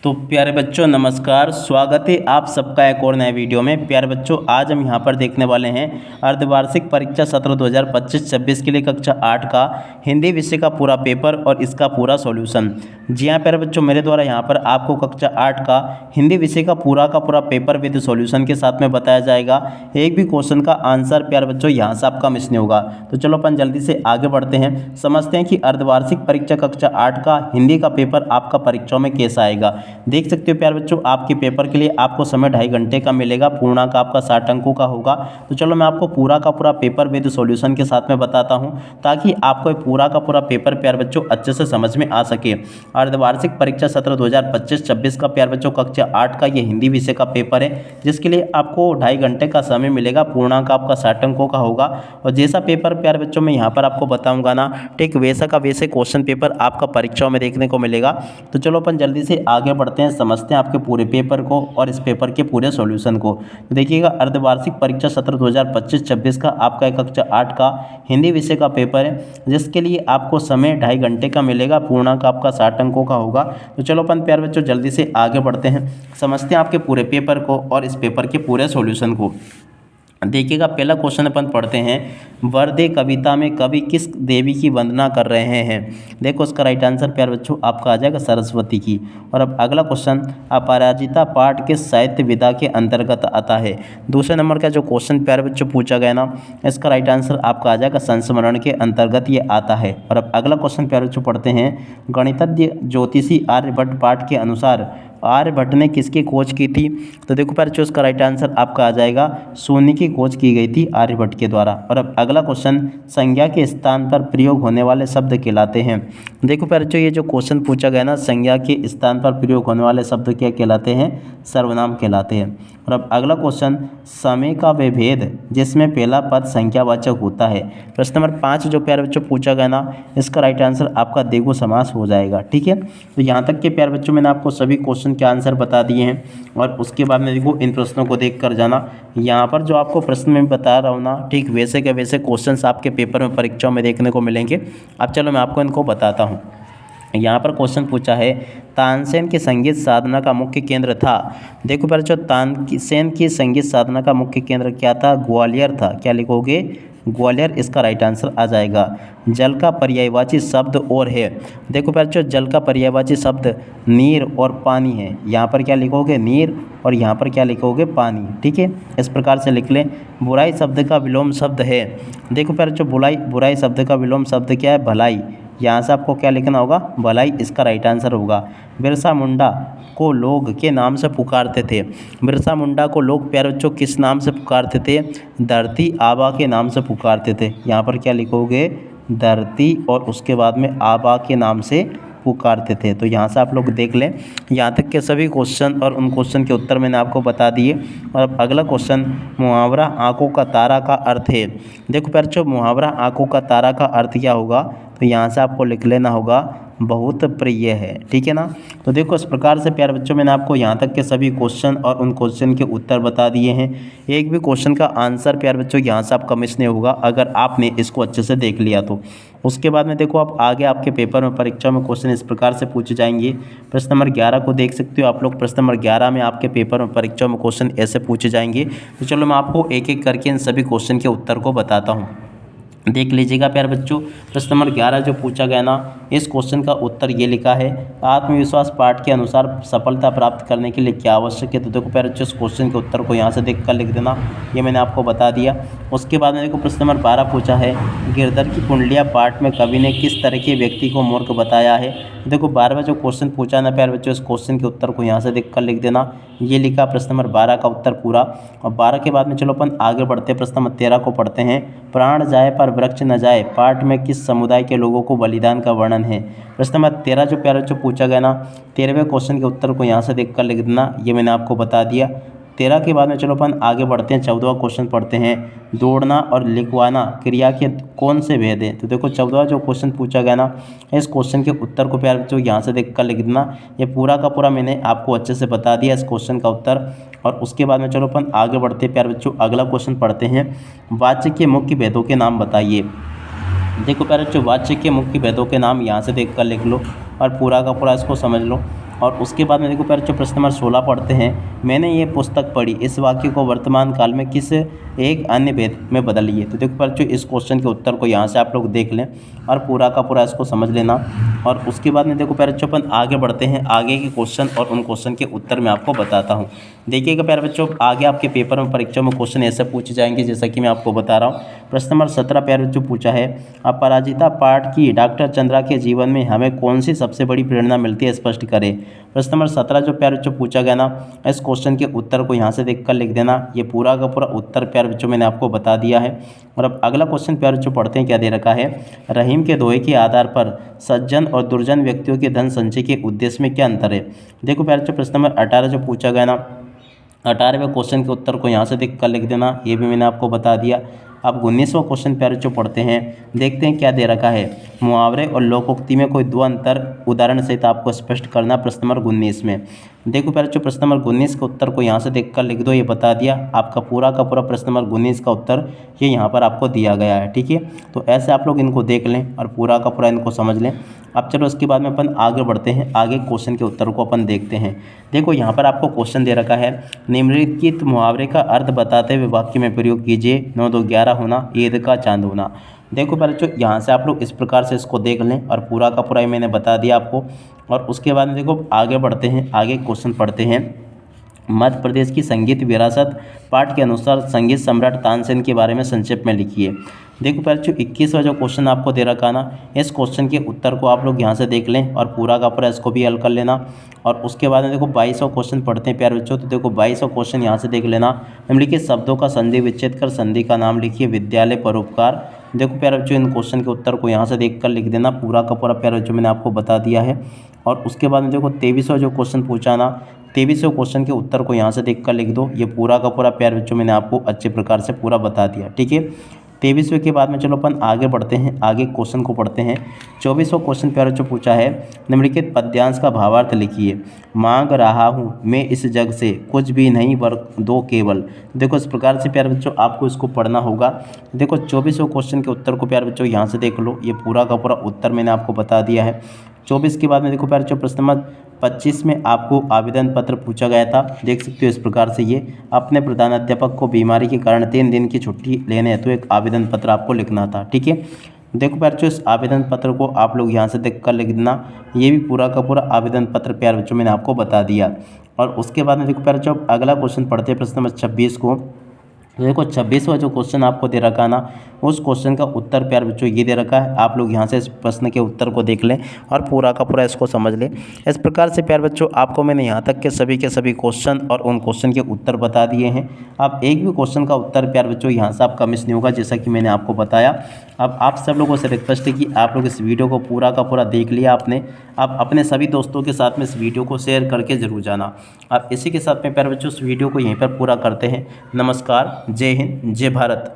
तो प्यारे बच्चों नमस्कार, स्वागत है आप सबका एक और नए वीडियो में। प्यारे बच्चों आज हम यहां पर देखने वाले हैं अर्धवार्षिक परीक्षा सत्र 2025-26 के लिए कक्षा 8 का हिंदी विषय का पूरा पेपर और इसका पूरा सॉल्यूशन। जी हां प्यारे बच्चों, मेरे द्वारा यहां पर आपको कक्षा 8 का हिंदी विषय का पूरा पेपर विद सॉल्यूशन के साथ में बताया जाएगा। एक भी क्वेश्चन का आंसर प्यारे बच्चों यहाँ से आपका मिस नहीं होगा। तो चलो अपन जल्दी से आगे बढ़ते हैं, समझते हैं कि अर्धवार्षिक परीक्षा कक्षा 8 का हिंदी का पेपर आपका परीक्षाओं में कैसा आएगा। देख सकते हो प्यारे बच्चों, आपके पेपर के लिए आपको समय 2.5 घंटे का मिलेगा, पूर्णांक आपका 60 अंकों का होगा। तो चलो मैं आपको पूरा पेपर विद सॉल्यूशन के साथ में बताता हूं, ताकि आपको पूरा पेपर प्यारे बच्चों अच्छे से समझ में आ सके। अर्धवार्षिक परीक्षा सत्र 2025-26 का प्यारे बच्चों कक्षा 8 का ये हिंदी विषय का पेपर है, जिसके लिए आपको 2.5 घंटे का समय मिलेगा, पूर्णांक आपका 60 अंकों का होगा। और जैसा पेपर प्यारे बच्चों मैं यहाँ पर आपको बताऊंगा ना, ठीक वैसा का वैसे क्वेश्चन पेपर आपका परीक्षाओं में देखने को मिलेगा। तो चलो अपन जल्दी से आगे बढ़ते हैं, समझते हैं आपके पूरे पेपर को और इस पेपर के पूरे सॉल्यूशन को। तो देखिएगा, अर्धवार्षिक परीक्षा सत्र 2025-26 का आपका कक्षा 8 का हिंदी विषय का पेपर है, जिसके लिए आपको समय 2.5 घंटे का मिलेगा, पूर्णांक आपका 60 अंकों का होगा। तो चलो अपन प्यारे बच्चों जल्दी से आगे बढ़ते हैं, समझते हैं आपके पूरे पेपर को और इस पेपर के पूरे सॉल्यूशन को। देखिएगा, पहला क्वेश्चन अपन पढ़ते हैं, वर्दे कविता में कवि किस देवी की वंदना कर रहे हैं। देखो उसका राइट आंसर प्यारे बच्चों आपका आ जाएगा सरस्वती की। और अब अगला क्वेश्चन, अपराजिता पाठ के साहित्य विधा के अंतर्गत आता है। दूसरे नंबर का जो क्वेश्चन प्यारे बच्चों पूछा गया ना, इसका राइट आंसर आपका आ जाएगा संस्मरण के अंतर्गत ये आता है। और अब अगला क्वेश्चन प्यारे बच्चों पढ़ते हैं, गणितज्ञ ज्योतिषी आर्यभट्ट पाठ के अनुसार आर्यभट्ट ने किसकी खोज की थी। तो देखो प्यारे बच्चों उसका राइट आंसर आपका आ जाएगा शून्य की खोज की गई थी आर्यभट्ट के द्वारा। और अब अगला क्वेश्चन, संज्ञा के स्थान पर प्रयोग होने वाले शब्द कहलाते हैं। देखो प्यारे बच्चों ये जो क्वेश्चन पूछा गया ना, संज्ञा के स्थान पर प्रयोग होने वाले शब्द क्या कहलाते हैं, सर्वनाम कहलाते हैं। और अब अगला क्वेश्चन, समय का वे भेद जिसमें पहला पद संख्यावाचक होता है। प्रश्न नंबर 5 जो प्यारे बच्चों पूछा गया ना, इसका राइट आंसर आपका द्विगु समास हो जाएगा। ठीक है, तो यहाँ तक के प्यारे बच्चों मैंने आपको सभी क्वेश्चन के आंसर बता दिए हैं। और उसके बाद में देखो इन प्रश्नों को देख कर जाना, यहाँ पर जो आपको प्रश्न में बता रहा हूँ ना, ठीक वैसे के वैसे क्वेश्चंस आपके पेपर में परीक्षाओं में देखने को मिलेंगे। अब चलो मैं आपको इनको बताता हूँ। यहाँ पर क्वेश्चन पूछा है, तानसेन की संगीत साधना का मुख्य केंद्र था। देखो बच्चों, तानसेन की संगीत साधना का मुख्य केंद्र क्या था, ग्वालियर था। क्या लिखोगे, ग्वालियर, इसका राइट आंसर आ जाएगा। जल का पर्यायवाची शब्द और है। देखो बच्चों, जल का पर्यायवाची शब्द नीर और पानी है। यहाँ पर क्या लिखोगे, नीर, और यहाँ पर क्या लिखोगे, पानी। ठीक है, इस प्रकार से लिख लें। बुराई शब्द का विलोम शब्द है। देखो बच्चों, बुराई शब्द का विलोम शब्द क्या है, भलाई। यहाँ से आपको क्या लिखना होगा, भलाई, इसका राइट आंसर होगा। बिरसा मुंडा को लोग के नाम से पुकारते थे। बिरसा मुंडा को लोग प्यारे बच्चों किस नाम से पुकारते थे, धरती आबा के नाम से पुकारते थे। यहाँ पर क्या लिखोगे, धरती, और उसके बाद में आबा के नाम से पुकारते थे। तो यहाँ से आप लोग देख लें, यहाँ तक के सभी क्वेश्चन और उन क्वेश्चन के उत्तर मैंने आपको बता दिए। और अब अगला क्वेश्चन, मुहावरा आंखों का तारा का अर्थ है। देखो प्यारे बच्चों, मुहावरा आंखों का तारा का अर्थ क्या होगा, तो यहाँ से आपको लिख लेना होगा बहुत प्रिय है। ठीक है ना। तो देखो इस प्रकार से प्यारे बच्चों मैंने आपको यहाँ तक के सभी क्वेश्चन और उन क्वेश्चन के उत्तर बता दिए हैं। एक भी क्वेश्चन का आंसर प्यारे बच्चों यहाँ से आपका मिस नहीं होगा, अगर आपने इसको अच्छे से देख लिया तो। उसके बाद में देखो आप आगे आपके पेपर में परीक्षा में क्वेश्चन इस प्रकार से पूछे जाएंगे। प्रश्न नंबर 11 को देख सकते हो आप लोग। प्रश्न नंबर 11 में आपके पेपर में परीक्षा में क्वेश्चन ऐसे पूछे जाएंगे। तो चलो मैं आपको एक एक करके इन सभी क्वेश्चन के उत्तर को बताता हूँ, देख लीजिएगा प्यारे बच्चों। प्रश्न नंबर 11 जो पूछा गया ना, इस क्वेश्चन का उत्तर ये लिखा है, आत्मविश्वास पाठ के अनुसार सफलता प्राप्त करने के लिए क्या आवश्यक है। तो देखो प्यारे बच्चों, इस क्वेश्चन के उत्तर को यहाँ से देख कर लिख देना, ये मैंने आपको बता दिया। उसके बाद में देखो प्रश्न नंबर 12 पूछा है, गिरधर की कुंडलिया पाठ में कवि ने किस तरह के व्यक्ति को मूर्ख बताया है। देखो 12वां जो क्वेश्चन पूछा ना प्यारे बच्चों, इस क्वेश्चन के उत्तर को यहाँ से देख कर लिख देना, ये लिखा प्रश्न नंबर 12 का उत्तर पूरा। और 12 के बाद में चलो अपन आगे बढ़ते हैं, प्रश्न नंबर 13 को पढ़ते हैं, प्राण जाए पर वृक्ष न जाए पाठ में किस समुदाय के लोगों को बलिदान का वर्णन है। प्रश्न नंबर 13 जो प्यारे बच्चों पूछा गया ना, 13वें क्वेश्चन के उत्तर को यहाँ से देख कर लिख देना, ये मैंने आपको बता दिया। 13 के बाद में चलो अपन आगे बढ़ते हैं, 14वां क्वेश्चन पढ़ते हैं, दौड़ना और लिखवाना क्रिया के कौन से भेद हैं। तो देखो 14वां जो क्वेश्चन पूछा गया ना, इस क्वेश्चन के उत्तर को प्यारे बच्चों यहाँ से देख कर लिख देना, ये पूरा का पूरा मैंने आपको अच्छे से बता दिया इस क्वेश्चन का उत्तर। और उसके बाद में चलो अपन आगे बढ़ते हैं प्यारे बच्चों, अगला क्वेश्चन पढ़ते हैं, वाच्य के मुख्य भेदों के नाम बताइए। देखो प्यारे बच्चों, वाच्य के मुख्य भेदों के नाम यहाँ से देख कर लिख लो और पूरा का पूरा इसको समझ लो। और उसके बाद में देखो प्यारे बच्चों प्रश्न नंबर 16 पढ़ते हैं। मैंने ये पुस्तक पढ़ी, इस वाक्य को वर्तमान काल में किस एक अन्य भेद में बदलिए। तो देखो प्यारे बच्चों इस क्वेश्चन के उत्तर को यहाँ से आप लोग देख लें और पूरा का पूरा इसको समझ लेना। और उसके बाद में देखो प्यारे बच्चों अपन आगे बढ़ते हैं, आगे के क्वेश्चन और उन क्वेश्चन के उत्तर मैं आपको बताता हूँ। देखिएगा प्यारे बच्चों, आगे आपके पेपर में परीक्षा में क्वेश्चन ऐसे पूछे जाएंगे जैसा कि मैं आपको बता रहा हूँ। प्रश्न नंबर 17 प्यारे बच्चों पूछा है, अपराजिता पाठ की डॉक्टर चंद्रा के जीवन में हमें कौन सी सबसे बड़ी प्रेरणा मिलती है, स्पष्ट करें। प्रश्न नंबर 17 जो प्यारे बच्चों पूछा गया ना, इस क्वेश्चन के उत्तर को यहाँ से देखकर लिख देना। ये पूरा का पूरा उत्तर प्यारे बच्चों मैंने आपको बता दिया है। और अब अगला क्वेश्चन प्यारे बच्चों पढ़ते हैं, क्या दे रखा है। रहीम के दोहे के आधार पर सज्जन और दुर्जन व्यक्तियों के धन संचय के उद्देश्य में क्या अंतर है। देखो प्यारे बच्चों प्रश्न नंबर 18 जो पूछा गया ना, 18वें क्वेश्चन के उत्तर को यहाँ से देख कर लिख देना। ये भी मैंने आपको बता दिया। अब 19वां क्वेश्चन प्यारे बच्चों पढ़ते हैं, देखते हैं क्या दे रखा है। मुहावरे और लोकोक्ति में कोई दो अंतर उदाहरण सहित आपको स्पष्ट करना। प्रश्न नंबर 19 में देखो प्यारे बच्चों प्रश्न नंबर 19 के उत्तर को यहाँ से देखकर लिख दो। ये बता दिया आपका पूरा का पूरा प्रश्न नंबर 19 का उत्तर ये यहाँ पर आपको दिया गया है। ठीक है, तो ऐसे आप लोग इनको देख लें और पूरा का पूरा इनको समझ लें। अब चलो इसके बाद में अपन आगे बढ़ते हैं, आगे क्वेश्चन के उत्तर को अपन देखते हैं। देखो यहाँ पर आपको क्वेश्चन दे रखा है, निम्नलिखित मुहावरे का अर्थ बताते हुए वाक्य में प्रयोग कीजिए। 9 2 11 होना, ईद का चांद होना। देखो बच्चों यहाँ से आप लोग इस प्रकार से इसको देख लें और पूरा का पूरा ही मैंने बता दिया आपको। और उसके बाद में देखो आगे बढ़ते हैं, आगे क्वेश्चन पढ़ते हैं। मध्य प्रदेश की संगीत विरासत पाठ के अनुसार संगीत सम्राट तानसेन के बारे में संक्षेप में लिखिए। देखो बच्चों 21वां जो क्वेश्चन आपको दे रखा ना, इस क्वेश्चन के उत्तर को आप लोग यहाँ से देख लें और पूरा का पूरा इसको भी हल कर लेना। और उसके बाद में देखो 22वां क्वेश्चन पढ़ते हैं प्यारे बच्चों। तो देखो 22वां क्वेश्चन यहाँ से देख लेना। निम्नलिखित शब्दों का संधि विच्छेद कर संधि का नाम लिखिए। विद्यालय, परोपकार। देखो प्यारे बच्चों इन क्वेश्चन के उत्तर को यहाँ से देख कर लिख देना। पूरा का पूरा प्यारे बच्चों मैंने आपको बता दिया है। और उसके बाद में देखो 23वां जो क्वेश्चन पूछा ना, 23वें क्वेश्चन के उत्तर को यहाँ से देख कर लिख दो। ये पूरा का पूरा प्यारे बच्चों मैंने आपको अच्छे प्रकार से पूरा बता दिया। ठीक है, 23वें के बाद में चलो अपन आगे बढ़ते हैं, आगे क्वेश्चन को पढ़ते हैं। 24वां क्वेश्चन प्यारे बच्चों पूछा है, निम्नलिखित पद्यांश का भावार्थ लिखिए। मांग रहा हूँ मैं इस जग से कुछ भी नहीं वर दो केवल। देखो इस प्रकार से प्यारे बच्चों आपको इसको पढ़ना होगा। देखो 24वें क्वेश्चन के उत्तर को प्यारे बच्चों यहाँ से देख लो। ये पूरा का पूरा उत्तर मैंने आपको बता दिया है। 24 के बाद में देखो प्यारे बच्चों प्रश्न नंबर 25 में आपको आवेदन पत्र पूछा गया था। देख सकते हो इस प्रकार से, ये अपने प्रधानाध्यापक को बीमारी के कारण 3 दिन की छुट्टी लेने हेतु एक आवेदन पत्र आपको लिखना था। ठीक है, देखो प्यारे बच्चों इस आवेदन पत्र को आप लोग यहाँ से देख कर लिख देना। ये भी पूरा का पूरा आवेदन पत्र प्यारे बच्चों मैंने आपको बता दिया। और उसके बाद में देखो प्यारे बच्चों अगला क्वेश्चन पढ़ते हैं, प्रश्न नंबर 26 को। देखो 26वां जो क्वेश्चन आपको दे रखा ना, उस क्वेश्चन का उत्तर प्यारे बच्चों ये दे रखा है। आप लोग यहाँ से इस प्रश्न के उत्तर को देख लें और पूरा का पूरा इसको समझ लें। इस प्रकार से प्यारे बच्चों आपको मैंने यहाँ तक के सभी क्वेश्चन और उन क्वेश्चन के उत्तर बता दिए हैं। अब एक भी क्वेश्चन का उत्तर प्यारे बच्चों यहाँ से आपका मिस नहीं होगा, जैसा कि मैंने आपको बताया। अब आप सब लोगों से रिक्वेस्ट है कि आप लोग इस वीडियो को पूरा का पूरा देख लिया आपने। आप अपने सभी दोस्तों के साथ में इस वीडियो को शेयर करके ज़रूर जाना। अब इसी के साथ में प्यारे बच्चों इस वीडियो को यहीं पर पूरा करते हैं। नमस्कार, जय हिंद, जय भारत।